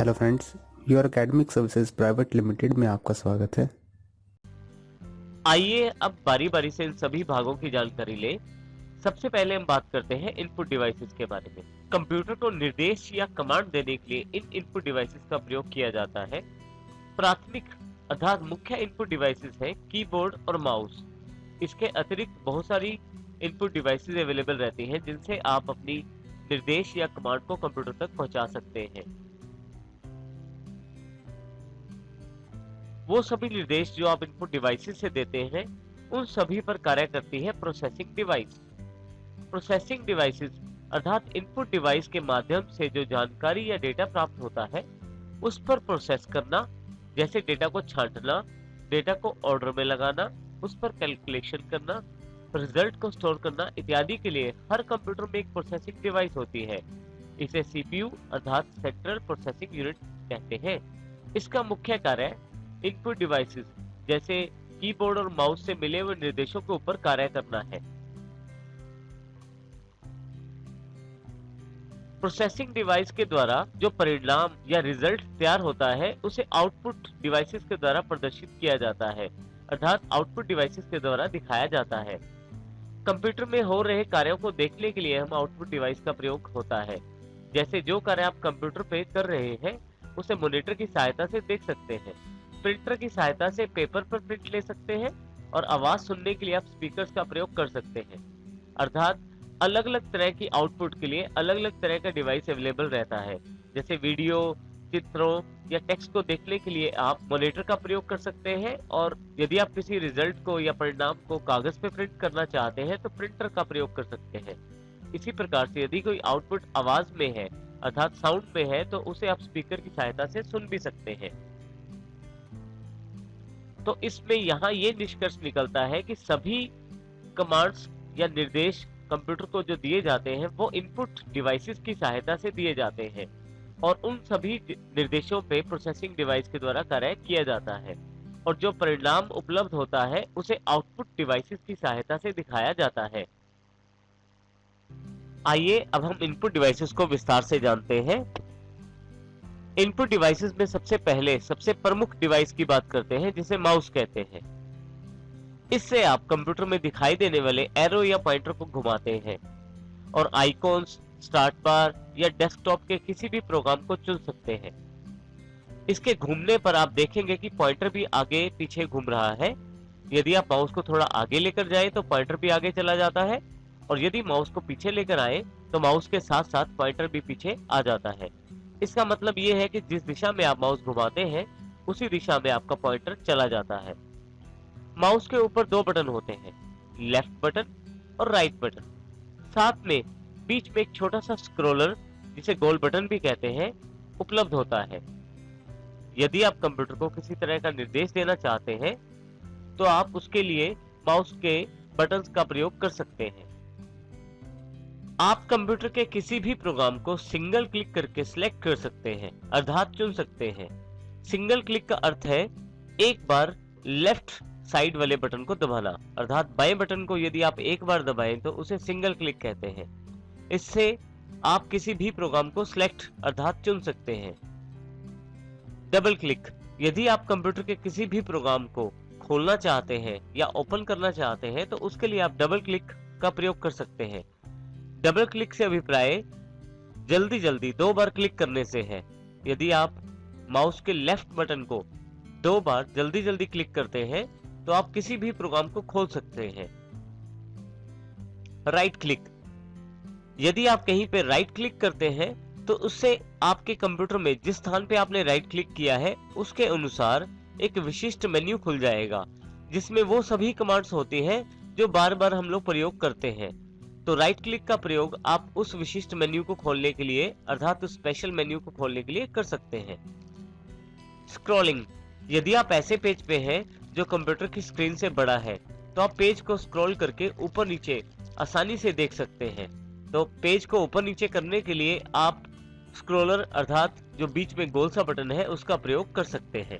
Hello friends, your academic services private limited में आपका स्वागत है। आइए अब बारी बारी से इन सभी भागों की जानकारी ले। सबसे पहले हम बात करते हैं इनपुट डिवाइसेस के बारे में। कंप्यूटर को निर्देश या कमांड देने के लिए इन इनपुट डिवाइसेस का प्रयोग किया जाता है। प्राथमिक अर्थात मुख्य इनपुट डिवाइसेस हैं कीबोर्ड और माउस। इसके अतिरिक्त बहुत सारी इनपुट डिवाइसेस अवेलेबल रहती हैं जिनसे आप अपनी निर्देश या कमांड को कंप्यूटर तक पहुंचा सकते हैं। वो सभी निर्देश जो आप इनपुट डिवाइसेस से देते हैं उन सभी पर कार्य करती है प्रोसेसिंग डिवाइस। प्रोसेसिंग डिवाइसेस अर्थात इनपुट डिवाइस के माध्यम से जो जानकारी या डेटा प्राप्त होता है उस पर प्रोसेस करना, जैसे डेटा को छांटना, डेटा को ऑर्डर में लगाना, उस पर कैलकुलेशन करना, रिजल्ट को स्टोर करना इत्यादि के लिए हर कंप्यूटर में एक प्रोसेसिंग डिवाइस होती है। इसे सीपीयू अर्थात सेंट्रल प्रोसेसिंग यूनिट कहते हैं। इसका मुख्य कार्य इनपुट डिवाइसेस जैसे कीबोर्ड और माउस से मिले हुए निर्देशों के ऊपर कार्य करना है। प्रोसेसिंग डिवाइस के द्वारा जो परिणाम या रिजल्ट तैयार होता है उसे आउटपुट डिवाइसेस के द्वारा प्रदर्शित किया जाता है, अर्थात आउटपुट डिवाइसेस के द्वारा दिखाया जाता है। कंप्यूटर में हो रहे कार्यों को देखने के लिए हम आउटपुट डिवाइस का प्रयोग होता है। जैसे जो कार्य आप कंप्यूटर पे कर रहे हैं उसे मॉनिटर की सहायता से देख सकते हैं। प्रिंटर की सहायता से पेपर पर प्रिंट ले सकते हैं और आवाज सुनने के लिए आप स्पीकर्स का प्रयोग कर सकते हैं। अर्थात अलग अलग तरह की आउटपुट के लिए अलग अलग तरह का डिवाइस अवेलेबल रहता है। जैसे वीडियो, चित्रों या टेक्स्ट को देखने के लिए आप मॉनिटर का प्रयोग कर सकते हैं, और यदि आप किसी रिजल्ट को या परिणाम को कागज पे प्रिंट करना चाहते हैं तो प्रिंटर का प्रयोग कर सकते हैं। इसी प्रकार से यदि कोई आउटपुट आवाज में है अर्थात साउंड में है तो उसे आप स्पीकर की सहायता से सुन भी सकते हैं। तो इसमें यहाँ ये निष्कर्ष निकलता है कि सभी कमांड्स या निर्देश कंप्यूटर को जो दिए जाते हैं वो इनपुट डिवाइसेस की सहायता से दिए जाते हैं और उन सभी निर्देशों पे प्रोसेसिंग डिवाइस के द्वारा कार्य किया जाता है, और जो परिणाम उपलब्ध होता है उसे आउटपुट डिवाइसेस की सहायता से दिखाया जाता है। आइए अब हम इनपुट डिवाइसेस को विस्तार से जानते हैं। इनपुट डिवाइसेस में सबसे पहले सबसे प्रमुख डिवाइस की बात करते हैं जिसे माउस कहते हैं। इससे आप कंप्यूटर में दिखाई देने वाले एरो या पॉइंटर को घुमाते हैं और आइकॉन्स, स्टार्ट बार या डेस्कटॉप के किसी भी प्रोग्राम को चुन सकते हैं। इसके घूमने पर आप देखेंगे कि पॉइंटर भी आगे पीछे घूम रहा है। यदि आप माउस को थोड़ा आगे लेकर जाएं तो पॉइंटर भी आगे चला जाता है, और यदि माउस को पीछे लेकर आए तो माउस के साथ साथ पॉइंटर भी पीछे आ जाता है। इसका मतलब ये है कि जिस दिशा में आप माउस घुमाते हैं उसी दिशा में आपका पॉइंटर चला जाता है। माउस के ऊपर दो बटन होते हैं, लेफ्ट बटन और राइट बटन। साथ में बीच में एक छोटा सा स्क्रोलर जिसे गोल बटन भी कहते हैं उपलब्ध होता है। यदि आप कंप्यूटर को किसी तरह का निर्देश देना चाहते हैं तो आप उसके लिए माउस के बटन्स का प्रयोग कर सकते हैं। आप कंप्यूटर के किसी भी प्रोग्राम को सिंगल क्लिक करके सिलेक्ट कर सकते हैं अर्थात चुन सकते हैं। सिंगल क्लिक का अर्थ है एक बार लेफ्ट साइड वाले बटन को दबाना, अर्थात बाएं बटन को यदि आप एक बार दबाएं तो उसे सिंगल क्लिक कहते हैं। इससे आप किसी भी प्रोग्राम को सिलेक्ट अर्थात चुन सकते हैं। डबल क्लिक, यदि आप कंप्यूटर के किसी भी प्रोग्राम को खोलना चाहते हैं या ओपन करना चाहते हैं तो उसके लिए आप डबल क्लिक का प्रयोग कर सकते हैं। डबल क्लिक से अभिप्राय जल्दी जल्दी दो बार क्लिक करने से है। यदि आप माउस के लेफ्ट बटन को दो बार जल्दी जल्दी क्लिक करते हैं तो आप किसी भी प्रोग्राम को खोल सकते हैं। राइट क्लिक, यदि आप कहीं पे राइट क्लिक करते हैं तो उससे आपके कंप्यूटर में जिस स्थान पे आपने राइट क्लिक किया है उसके अनुसार एक विशिष्ट मेन्यू खुल जाएगा जिसमें वो सभी कमांड्स होती हैं जो बार बार हम लोग प्रयोग करते हैं। तो राइट क्लिक का प्रयोग आप उस विशिष्ट मेन्यू को खोलने के लिए अर्थात उस स्पेशल मेन्यू को खोलने के लिए कर सकते हैं। स्क्रॉलिंग, यदि आप ऐसे पेज पे हैं जो कंप्यूटर की स्क्रीन से बड़ा है तो आप पेज को स्क्रॉल करके ऊपर नीचे आसानी से देख सकते हैं। तो पेज को ऊपर नीचे करने के लिए आप स्क्रॉलर अर्थात जो बीच में गोल सा बटन है उसका प्रयोग कर सकते हैं।